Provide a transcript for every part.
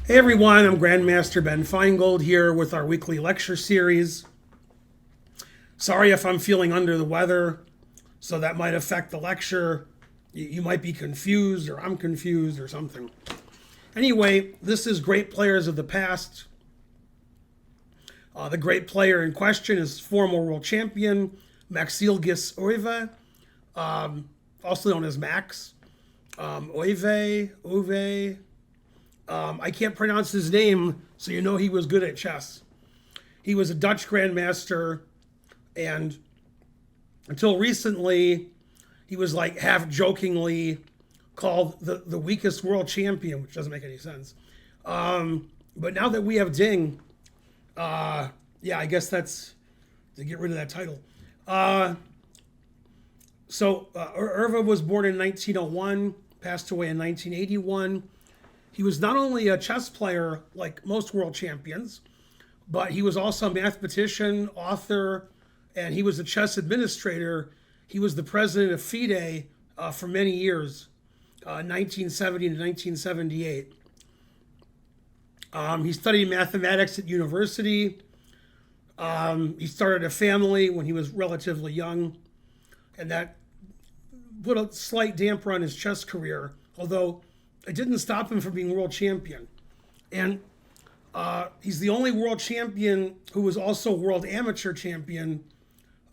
Hey everyone, I'm Grandmaster Ben Feingold here with our weekly lecture series. Sorry if I'm feeling under the weather, so that might affect the lecture. You might be confused, or I'm confused, or something. Anyway, this is Great Players of the Past. The great player in question is former world champion Maxilgis Euwe, also known as Max. Euwe. I can't pronounce his name, so you know he was good at chess. He was a Dutch grandmaster, and until recently, he was like half jokingly called the weakest world champion, which doesn't make any sense. But now that we have Ding, I guess that's to get rid of that title. Euwe was born in 1901, passed away in 1981. He was not only a chess player like most world champions, but he was also a mathematician, author, and he was a chess administrator. He was the president of FIDE for many years, 1970 to 1978. He studied mathematics at university. He started a family when he was relatively young, and that put a slight damper on his chess career, although it didn't stop him from being world champion. And he's the only world champion who was also world amateur champion.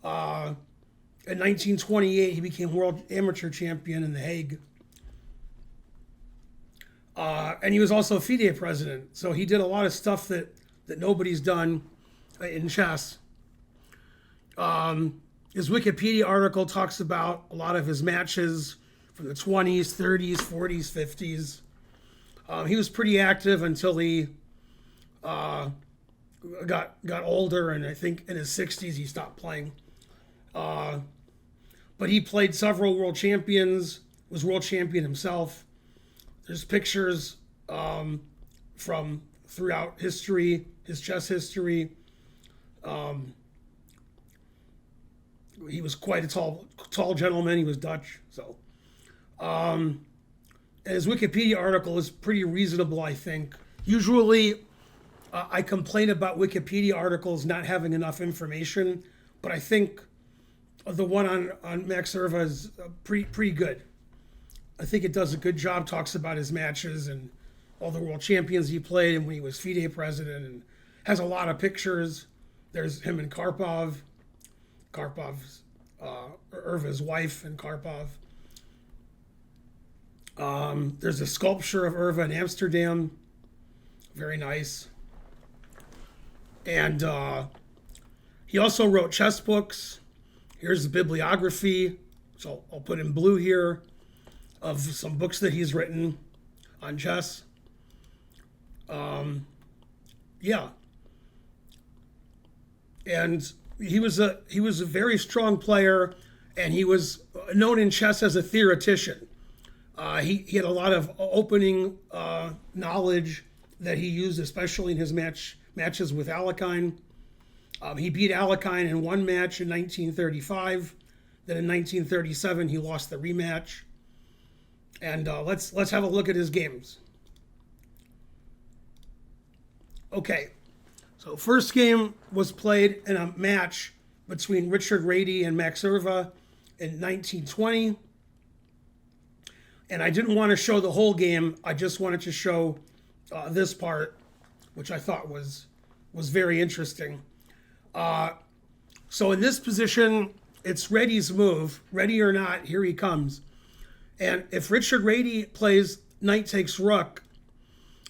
In 1928, he became world amateur champion in The Hague. And he was also FIDE president. So he did a lot of stuff that nobody's done in chess. His Wikipedia article talks about a lot of his matches from the 20s, 30s, 40s, 50s. He was pretty active until he got older, and I think in his 60s he stopped playing. But he played several world champions, was world champion himself. There's pictures from throughout history, his chess history. He was quite a tall gentleman. He was Dutch, so. And his Wikipedia article is pretty reasonable, I think. Usually, I complain about Wikipedia articles not having enough information, but I think the one on Max Euwe is pretty good. I think it does a good job, talks about his matches and all the world champions he played and when he was FIDE president, and has a lot of pictures. There's him and Karpov, Euwe's wife and Karpov. There's a sculpture of Euwe in Amsterdam, very nice. And he also wrote chess books. Here's the bibliography, so I'll put in blue here, of some books that he's written on chess. And he was a very strong player, and he was known in chess as a theoretician. He had a lot of opening knowledge that he used, especially in his matches with Alekhine. He beat Alekhine in one match in 1935. Then in 1937, he lost the rematch. And let's have a look at his games. Okay, so first game was played in a match between Richard Reti and Max Euwe in 1920. And I didn't want to show the whole game. I just wanted to show this part, which I thought was very interesting. So in this position, it's Reti's move. Ready or not, here he comes. And if Richard Reti plays knight takes rook,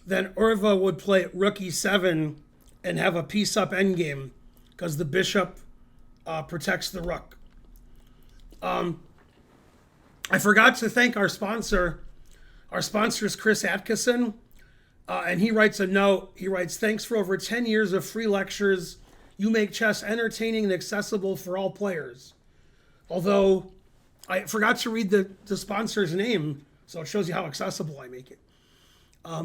then Euwe would play rook e7 and have a piece-up endgame because the bishop protects the rook. I forgot to thank our sponsor. Our sponsor is Chris Atkinson, and he writes a note. He writes, "Thanks for over 10 years of free lectures. You make chess entertaining and accessible for all players." Although I forgot to read the sponsor's name, so it shows you how accessible I make it.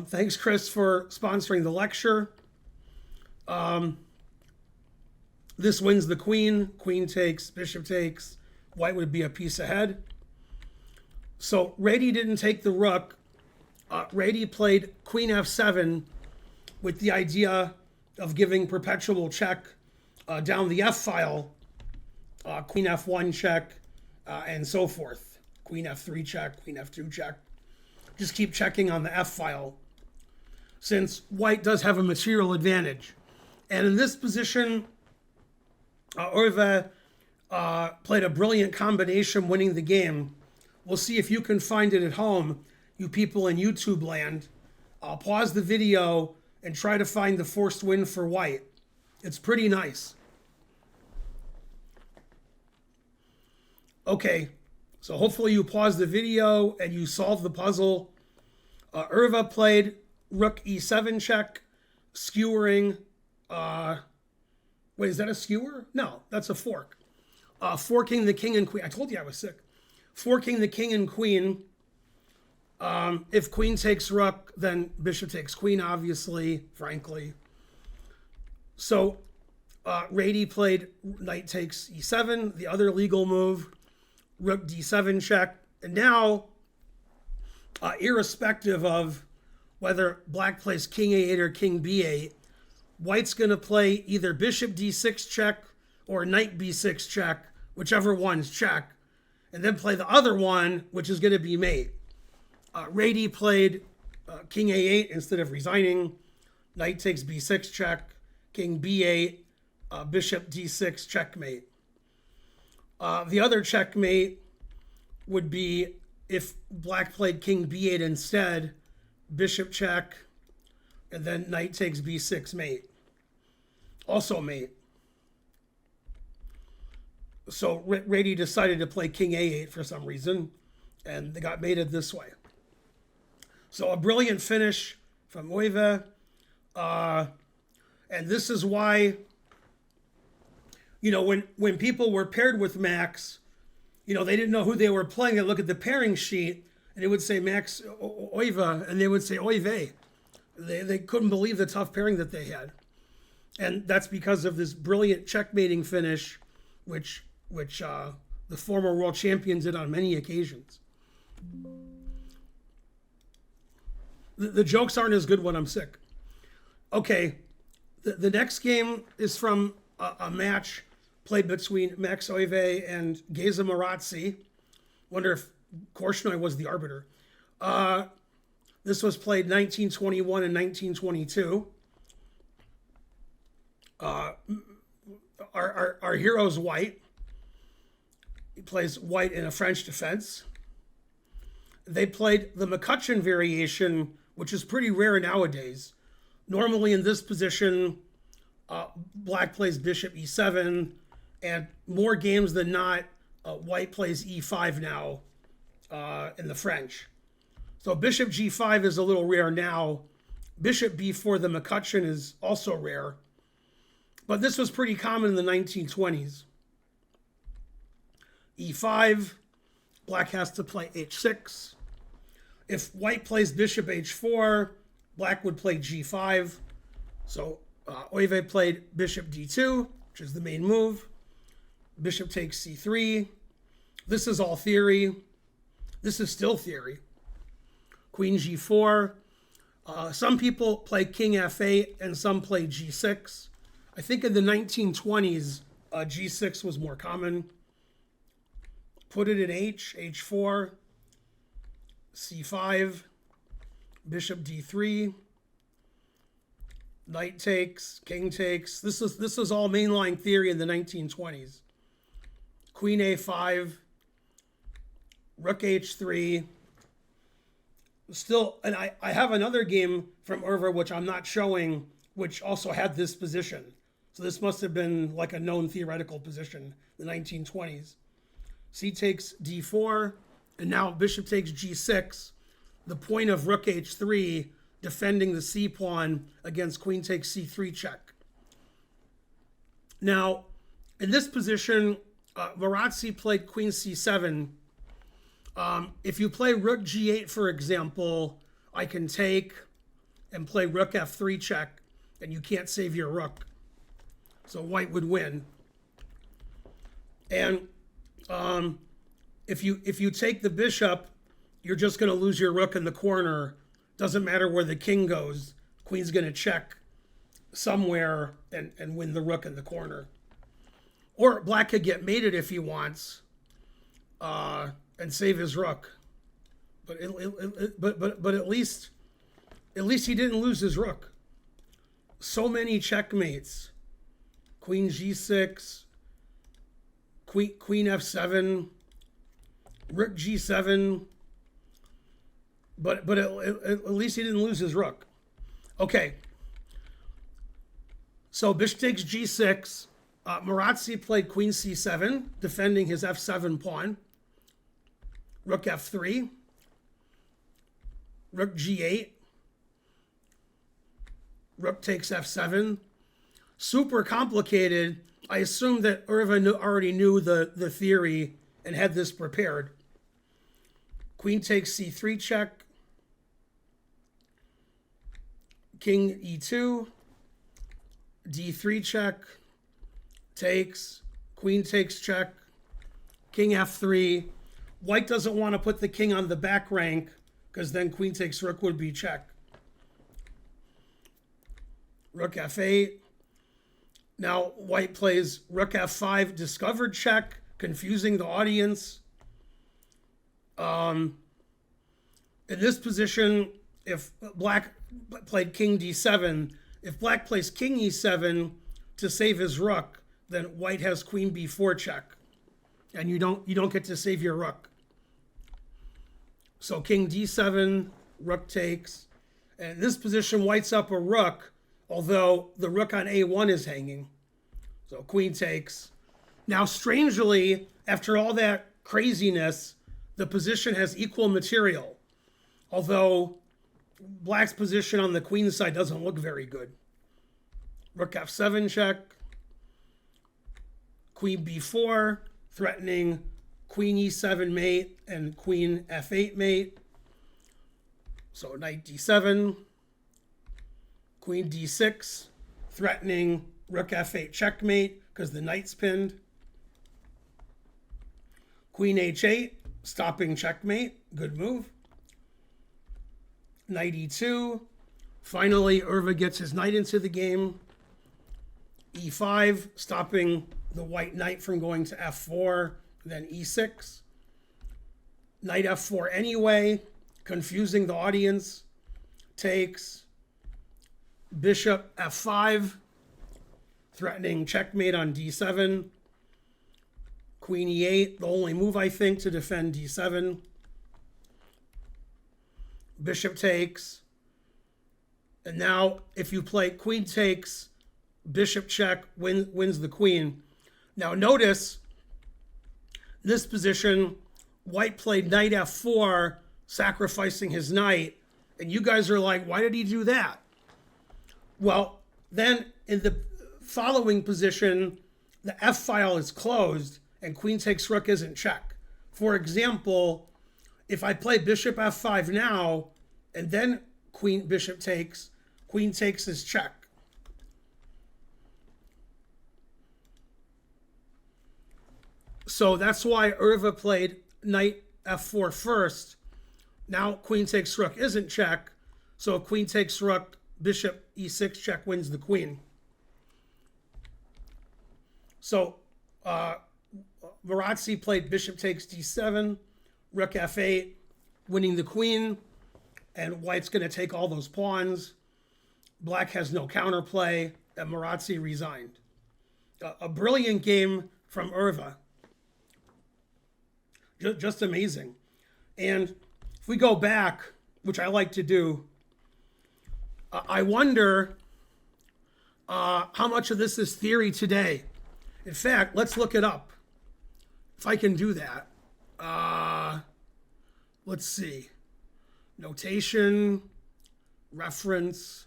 Thanks, Chris, for sponsoring the lecture. This wins the queen. Queen takes, bishop takes. White would be a piece ahead. So Reti didn't take the rook. Reti played queen f7 with the idea of giving perpetual check down the F file, queen F1 check, and so forth. Queen F3 check, queen F2 check. Just keep checking on the F file, since white does have a material advantage. And in this position, Euwe played a brilliant combination, winning the game. We'll see if you can find it at home, you people in YouTube land. I'll pause the video and try to find the forced win for white. It's pretty nice. Okay, so hopefully you pause the video and you solve the puzzle. Euwe played rook e7 check, skewering. Wait, is that a skewer? No, that's a fork. Forking the king and queen. I told you I was sick. Forking the king and queen. If queen takes rook, then bishop takes queen, obviously, frankly. So Reti played knight takes e7, the other legal move, rook d7 check. And now, irrespective of whether black plays king a8 or king b8, white's going to play either bishop d6 check or knight b6 check, whichever one's check, and then play the other one, which is going to be mate. Reti played king a8 instead of resigning. Knight takes b6 check, king b8, bishop d6 checkmate. The other checkmate would be if black played king b8 instead, bishop check, and then knight takes b6 mate. Also mate. So Reti decided to play king a8 for some reason, and they got mated this way. So a brilliant finish from Euwe. And this is why, when people were paired with Max, they didn't know who they were playing. They look at the pairing sheet, and it would say Max Euwe, and they would say Euwe. They couldn't believe the tough pairing that they had. And that's because of this brilliant checkmating finish, which the former world champions did on many occasions. The jokes aren't as good when I'm sick. Okay, the next game is from a match played between Max Euwe and Geza Maroczy. Wonder if Korchnoi was the arbiter. This was played 1921 and 1922. Our hero's white. He plays white in a French defense. They played the McCutcheon variation, which is pretty rare nowadays. Normally in this position, black plays bishop e7, and more games than not, white plays e5 now in the French. So bishop g5 is a little rare now. Bishop b4, the McCutcheon, is also rare. But this was pretty common in the 1920s. e5, black has to play h6. If white plays bishop h4, black would play g5. So Euwe played bishop d2, which is the main move. Bishop takes c3. This is all theory. This is still theory. Queen g4. Some people play king f8 and some play g6. I think in the 1920s, g6 was more common. Put it in h4, c5, bishop d3, knight takes, king takes. This is all mainline theory in the 1920s. Queen a5, rook h3. Still, and I have another game from Euwe, which I'm not showing, which also had this position. So this must have been like a known theoretical position in the 1920s. C takes d4, and now bishop takes g6. The point of rook h3, defending the c pawn against queen takes c3 check. Now, in this position, Maroczy played queen c7. If you play rook g8, for example, I can take and play rook f3 check, and you can't save your rook. So white would win. And if you take the bishop, you're just going to lose your rook in the corner. Doesn't matter where the king goes. queen's going to check somewhere and win the rook in the corner. Or black could get mated if he wants and save his rook. But at least he didn't lose his rook. So many checkmates. Queen g6, queen f7, rook g7. But at least he didn't lose his rook. Okay. So bishop takes g6. Maroczy played queen c7, defending his f7 pawn. Rook f3. Rook g8. Rook takes f7. Super complicated. I assume that Euwe already knew the theory and had this prepared. Queen takes c3 check. King e2. d3 check. Takes. Queen takes check. King f3. White doesn't want to put the king on the back rank because then queen takes rook would be check. Rook f8. Now white plays rook f5, discovered check, confusing the audience. In this position, if black played king d7, if black plays king e7 to save his rook, then white has queen b4 check, and you don't get to save your rook. So king d7, rook takes, and in this position white's up a rook, although the rook on a1 is hanging. So queen takes. Now strangely, after all that craziness, the position has equal material, although black's position on the queen side doesn't look very good. Rook f7 check. Queen b4, threatening queen e7 mate and queen f8 mate. So knight d7. Queen d6, threatening rook f8 checkmate because the knight's pinned. Queen h8, stopping checkmate. Good move. Knight e2. Finally, Euwe gets his knight into the game. e5, stopping the white knight from going to f4, then e6. Knight f4 anyway, confusing the audience. Takes. Bishop f5, threatening checkmate on d7. Queen e8, the only move, I think, to defend d7. Bishop takes. And now, if you play queen takes, bishop check, wins the queen. Now notice, this position, white played knight f4, sacrificing his knight. And you guys are like, why did he do that? Well, then in the following position, the f file is closed and queen takes rook isn't check. For example, if I play bishop f5 now, and then bishop takes, queen takes is check. So that's why Euwe played knight f4 first. Now queen takes rook isn't check. So queen takes rook, bishop e6 check wins the queen. So Maroczy played bishop takes d7, rook f8, winning the queen, and white's going to take all those pawns. Black has no counterplay, and Maroczy resigned. A brilliant game from Euwe. Just amazing. And if we go back, which I like to do, I wonder how much of this is theory today. In fact, let's look it up. If I can do that. Let's see. Notation, reference.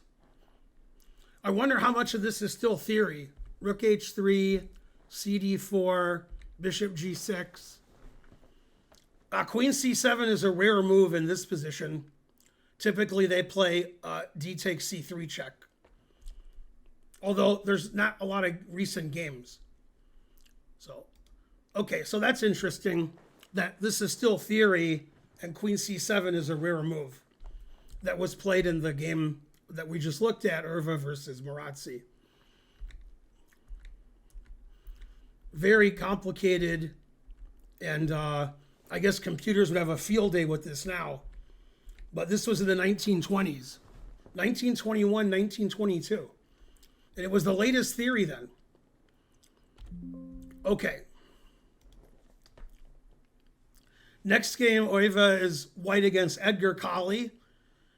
I wonder how much of this is still theory. Rook h3, cd4, bishop g6. Queen c7 is a rare move in this position. Typically, they play d takes c3 check. Although there's not a lot of recent games. So, okay, so that's interesting that this is still theory and queen c7 is a rare move that was played in the game that we just looked at, Euwe versus Maroczy. Very complicated, and I guess computers would have a field day with this now. But this was in the 1920s, 1921, 1922. And it was the latest theory then. Okay. Next game, Euwe is white against Edgar Colle.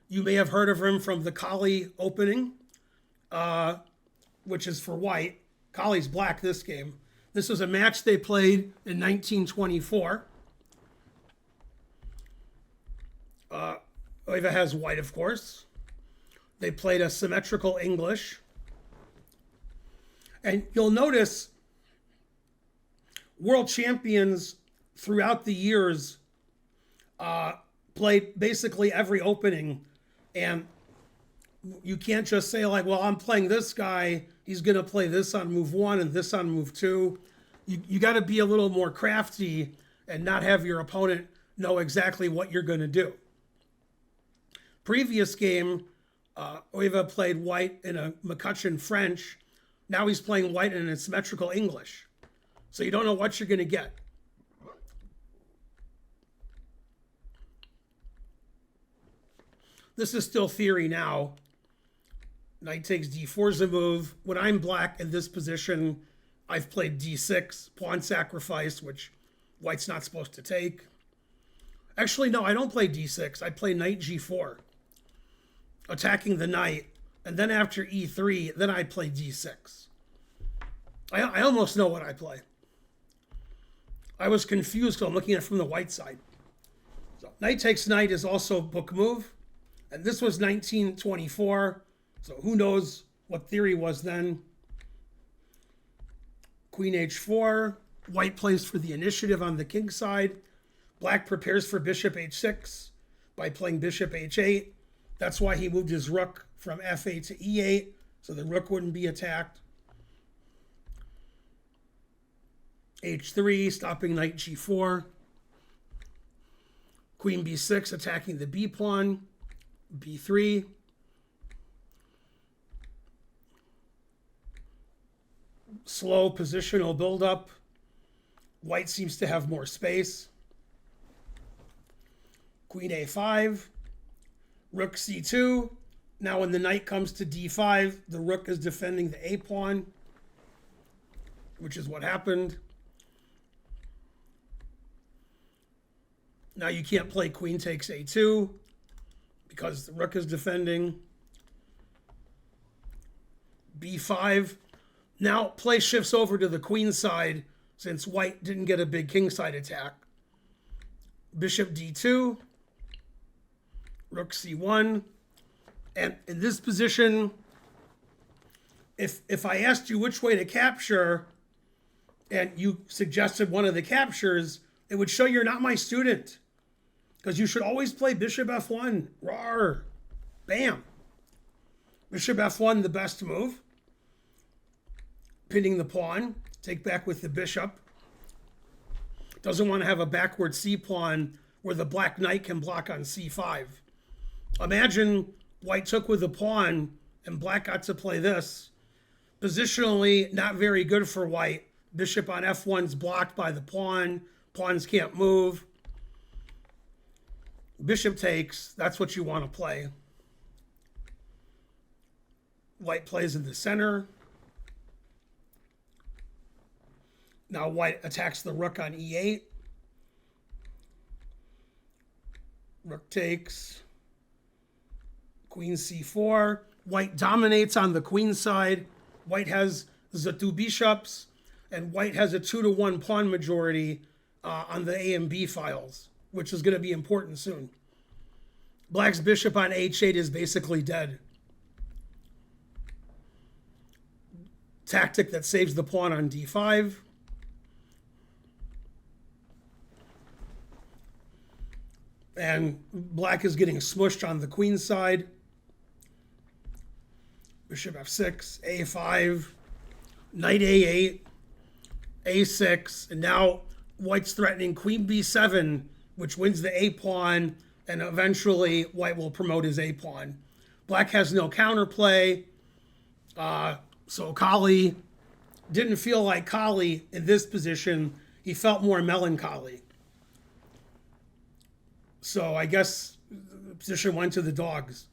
You may have heard of him from the Colle opening, which is for white. Colle's black this game. This was a match they played in 1924. Euwe has white, of course. They played a symmetrical English. And you'll notice world champions throughout the years played basically every opening. And you can't just say like, well, I'm playing this guy. He's going to play this on move 1 and this on move 2. You got to be a little more crafty and not have your opponent know exactly what you're going to do. Previous game, Euwe played white in a McCutcheon French. Now he's playing white in a symmetrical English. So you don't know what you're going to get. This is still theory now. Knight takes d4 is a move. When I'm black in this position, I've played d6, pawn sacrifice, which white's not supposed to take. Actually, no, I don't play d6. I play knight g4, attacking the knight. And then after e3, then I play d6. I almost know what I play. I was confused because I'm looking at it from the white side. So knight takes knight is also a book move. And this was 1924. So who knows what theory was then. Queen h4. White plays for the initiative on the king side. Black prepares for bishop h6 by playing bishop h8. That's why he moved his rook from f8 to e8, so the rook wouldn't be attacked. h3, stopping knight g4. Queen b6, attacking the b pawn. b3. Slow positional buildup. White seems to have more space. Queen a5. Rook c2. Now when the knight comes to d5, the rook is defending the a pawn, which is what happened. Now you can't play queen takes a2 because the rook is defending. b5. Now play shifts over to the queen side since white didn't get a big king side attack. Bishop d2. Rook c1. And in this position, if I asked you which way to capture and you suggested one of the captures, it would show you're not my student. Because you should always play bishop f1. Rawr. Bam. Bishop f1, the best move. Pinning the pawn. Take back with the bishop. Doesn't want to have a backward c pawn where the black knight can block on c5. Imagine white took with the pawn and black got to play this. Positionally, not very good for white. Bishop on f1's blocked by the pawn. Pawns can't move. Bishop takes. That's what you want to play. White plays in the center. Now white attacks the rook on e8. Rook takes. Queen c4. White dominates on the queen side. White has the two bishops, and white has a 2-to-1 pawn majority on the A and B files, which is going to be important soon. Black's bishop on h8 is basically dead. Tactic that saves the pawn on d5. And black is getting smushed on the queen side. Bishop f6, a5, knight a8, a6, and now white's threatening queen b7, which wins the a pawn, and eventually white will promote his a pawn. Black has no counterplay, so Colle didn't feel like Colle in this position. He felt more melancholy. So I guess the position went to the dogs.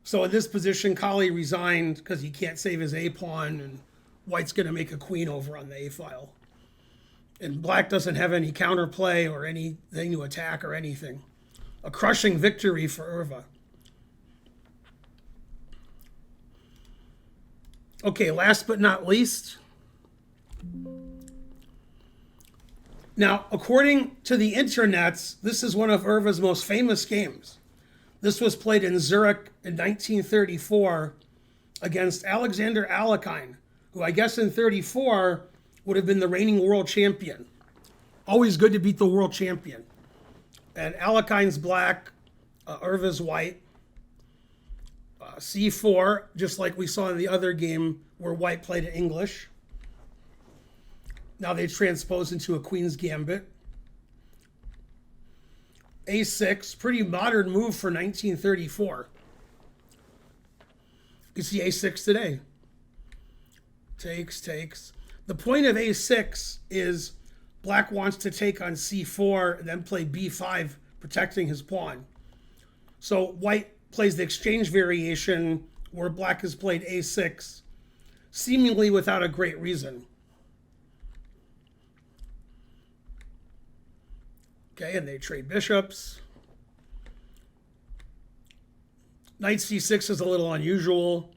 So in this position, Colle resigned because he can't save his A pawn, and White's going to make a queen over on the A file. And Black doesn't have any counterplay or anything to attack or anything. A crushing victory for Euwe. Okay, last but not least. Now, according to the internets, this is one of Euwe's most famous games. This was played in Zurich in 1934 against Alexander Alekhine, who I guess in 34 would have been the reigning world champion. Always good to beat the world champion. And Alekhine's black, Euwe's white. C4, just like we saw in the other game where White played in English. Now they transpose into a Queen's Gambit. A6, pretty modern move for 1934. You can see A6 today. Takes. The point of A6 is Black wants to take on C4 and then play B5, protecting his pawn. So White plays the exchange variation where Black has played A6, seemingly without a great reason. Okay, and they trade bishops. Knight C6 is a little unusual.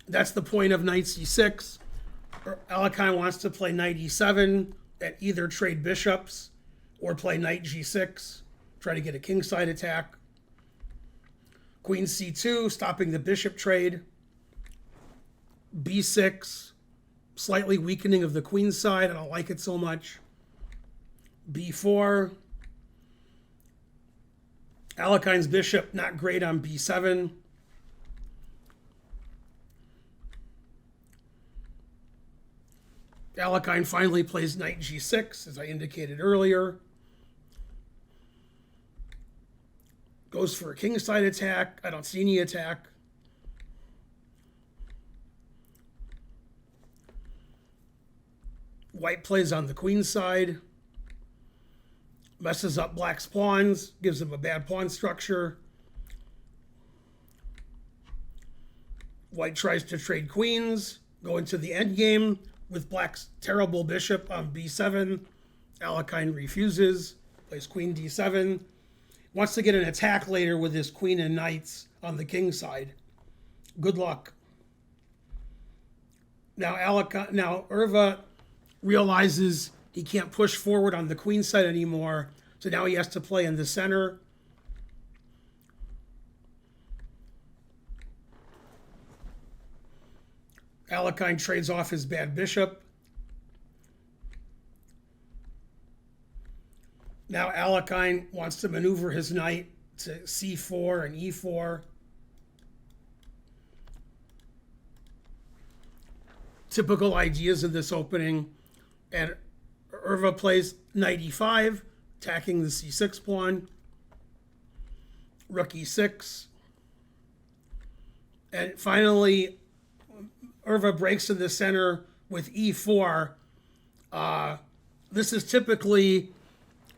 That's the point of Knight C6. Alekhine wants to play Knight E7 and either trade bishops or play Knight G6, try to get a kingside attack. Queen C2, stopping the bishop trade. B6, slightly weakening of the queen side. I don't like it so much. B4. Alekhine's bishop, not great on B7. Alekhine finally plays Knight G6, as I indicated earlier. Goes for a kingside attack. I don't see any attack. White plays on the queen side. Messes up Black's pawns. Gives him a bad pawn structure. White tries to trade queens. Go into the endgame with Black's terrible bishop on B7. Alekhine refuses. Plays Queen D7. Wants to get an attack later with his queen and knights on the king side. Good luck. Now Euwe realizes he can't push forward on the queen side anymore, so now he has to play in the center. Alekhine trades off his bad bishop. Now Alekhine wants to maneuver his knight to C4 and E4. Typical ideas of this opening. And Euwe plays Knight E5, attacking the C6 pawn. Rook E6. And finally, Euwe breaks in the center with E4. This is typically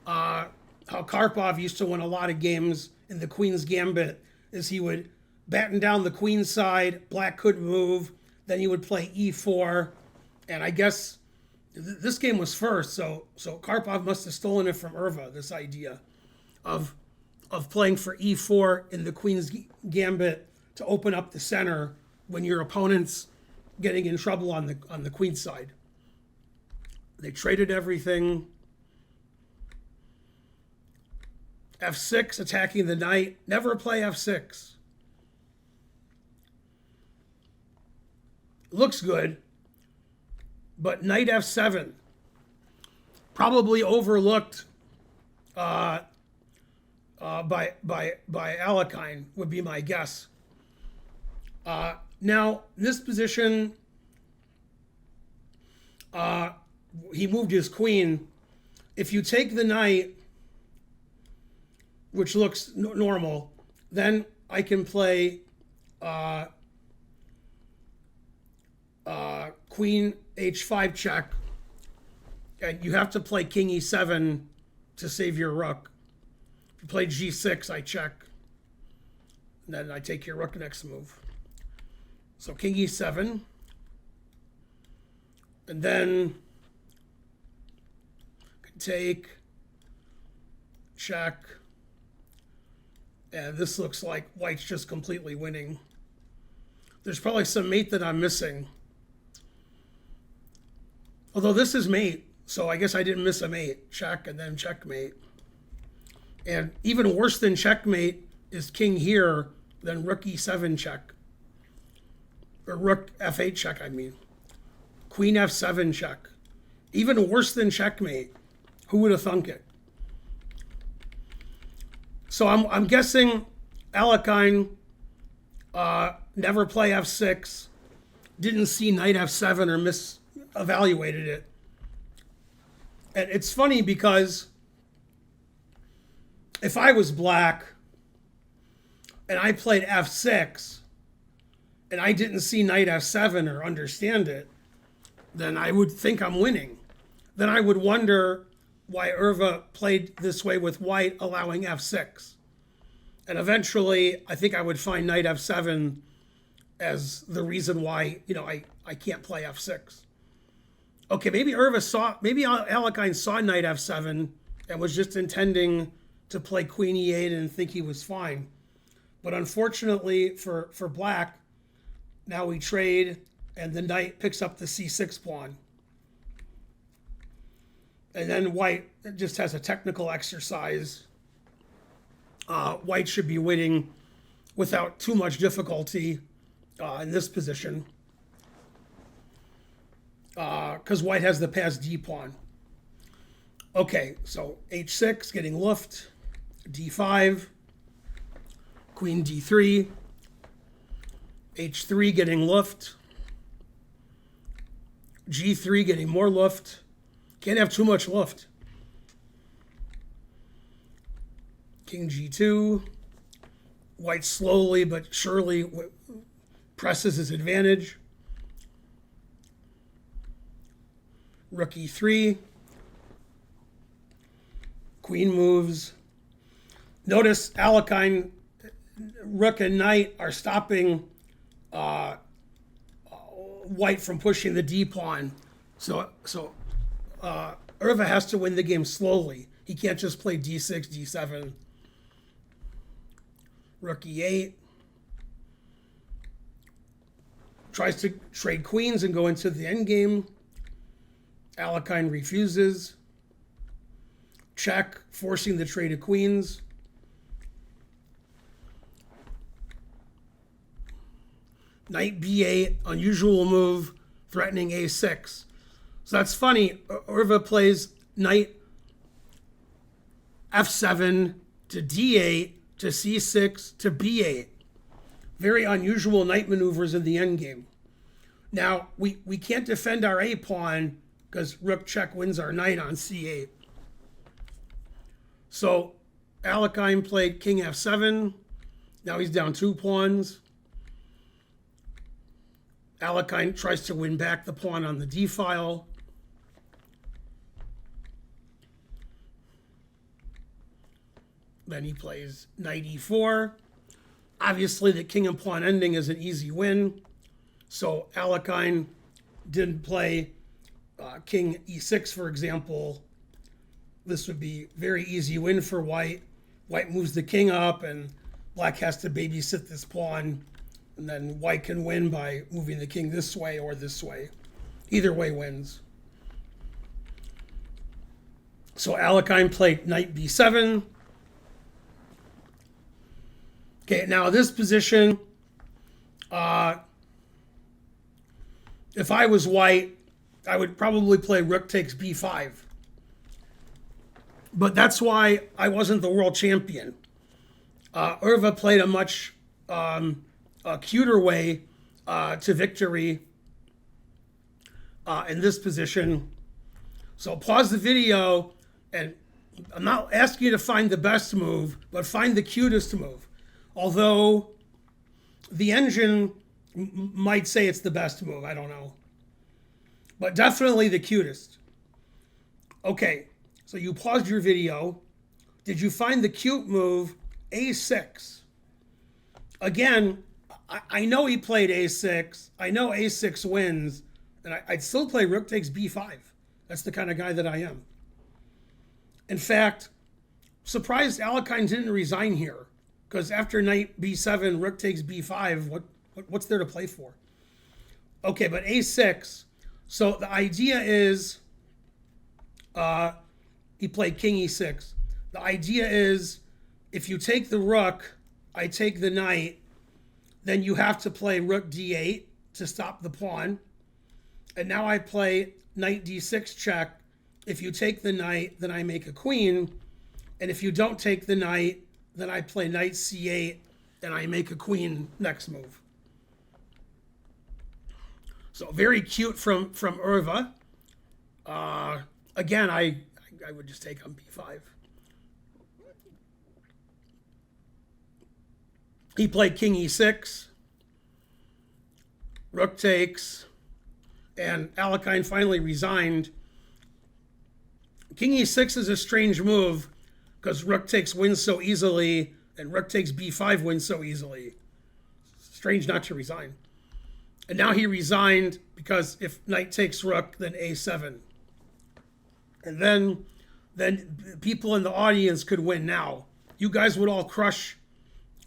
how Karpov used to win a lot of games in the Queen's Gambit, is he would batten down the queen side, Black couldn't move, then he would play E4, and I guess this game was first, so Karpov must have stolen it from Euwe, this idea of playing for E4 in the Queen's Gambit to open up the center when your opponent's getting in trouble on the queen side. They traded everything. F6, attacking the knight. Never play F6. Looks good, but Knight F7, probably overlooked by Alekhine, would be my guess. Now, in this position, he moved his queen. If you take the knight, which looks normal. Then I can play queen h5 check, and you have to play king e7 to save your rook. If you play g6, I check, and then I take your rook next move. So king e7, and then take, check, and this looks like white's just completely winning. There's probably some mate that I'm missing. Although this is mate, so I guess I didn't miss a mate. Check and then checkmate. And even worse than checkmate is king here, then rook e7 check. Or rook f8 check, I mean. Queen f7 check. Even worse than checkmate. Who would have thunk it? So I'm guessing Alekhine never play f6, didn't see knight f7 or misevaluated it. And it's funny because if I was black and I played f6 and I didn't see knight f7 or understand it, then I would think I'm winning. Then I would wonder why Euwe played this way with white, allowing f6. And eventually, I think I would find knight f7 as the reason why, I can't play f6. Okay, maybe Alekhine saw knight f7 and was just intending to play queen e8 and think he was fine. But unfortunately for black, now we trade and the knight picks up the c6 pawn. And then white just has a technical exercise. White should be winning without too much difficulty in this position. Because white has the pass d pawn. Okay, so h6 getting luft, d5, queen d3, h3 getting luft, g3 getting more luft. Can't have too much luft. King g2. White slowly but surely presses his advantage. Rook e3. Queen moves. Notice Alekhine, rook and knight are stopping white from pushing the d pawn. So Euwe has to win the game slowly. He can't just play d6, d7. Rook e8. Tries to trade queens and go into the endgame. Alekhine refuses. Check, forcing the trade of queens. Knight b8, unusual move, threatening a6. So that's funny. Euwe plays knight f7 to d8 to c6 to b8. Very unusual knight maneuvers in the endgame. Now, we can't defend our a pawn because rook check wins our knight on c8. So Alekhine played king f7. Now he's down 2 pawns. Alekhine tries to win back the pawn on the d file. Then he plays knight e4. Obviously, the king and pawn ending is an easy win. So Alekhine didn't play king e6, for example. This would be very easy win for white. White moves the king up, and black has to babysit this pawn. And then white can win by moving the king this way or this way. Either way wins. So Alekhine played knight b7. Okay, now this position, if I was white, I would probably play rook takes b5. But that's why I wasn't the world champion. Euwe played a much cuter way to victory in this position. So pause the video and I'm not asking you to find the best move, but find the cutest move. Although the engine might say it's the best move, I don't know. But definitely the cutest. Okay, so you paused your video. Did you find the cute move A6? Again, I know he played A6. I know A6 wins, and I'd still play Rook takes B5. That's the kind of guy that I am. In fact, surprised Alekhine didn't resign here, because after knight B7, Rook takes B5. What's there to play for? Okay, but A6. So the idea is, he played King E6. The idea is, if you take the Rook, I take the knight, then you have to play Rook D8 to stop the pawn. And now I play Knight D6 check. If you take the knight, then I make a queen. And if you don't take the knight, then I play Knight C8 and I make a queen next move. So very cute from Euwe. Again, I would just take on B5. He played King E6. Rook takes. And Alekhine finally resigned. King E6 is a strange move because Rook takes wins so easily and Rook takes B5 wins so easily. Strange not to resign. And now he resigned because if knight takes Rook, then A7. And then people in the audience could win now. You guys would all crush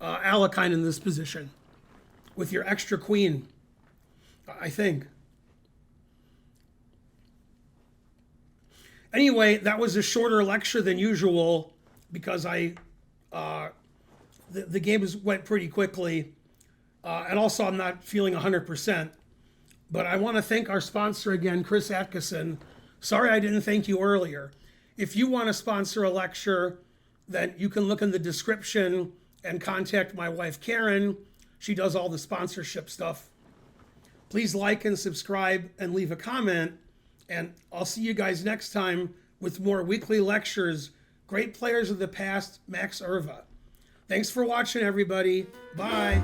Alekhine in this position with your extra queen, I think. Anyway, that was a shorter lecture than usual because the game went pretty quickly. And also I'm not feeling 100%. But I want to thank our sponsor again, Chris Atkinson. Sorry I didn't thank you earlier. If you want to sponsor a lecture, then you can look in the description and contact my wife, Karen. She does all the sponsorship stuff. Please like and subscribe and leave a comment. And I'll see you guys next time with more weekly lectures. Great players of the past, Max Euwe. Thanks for watching, everybody. Bye.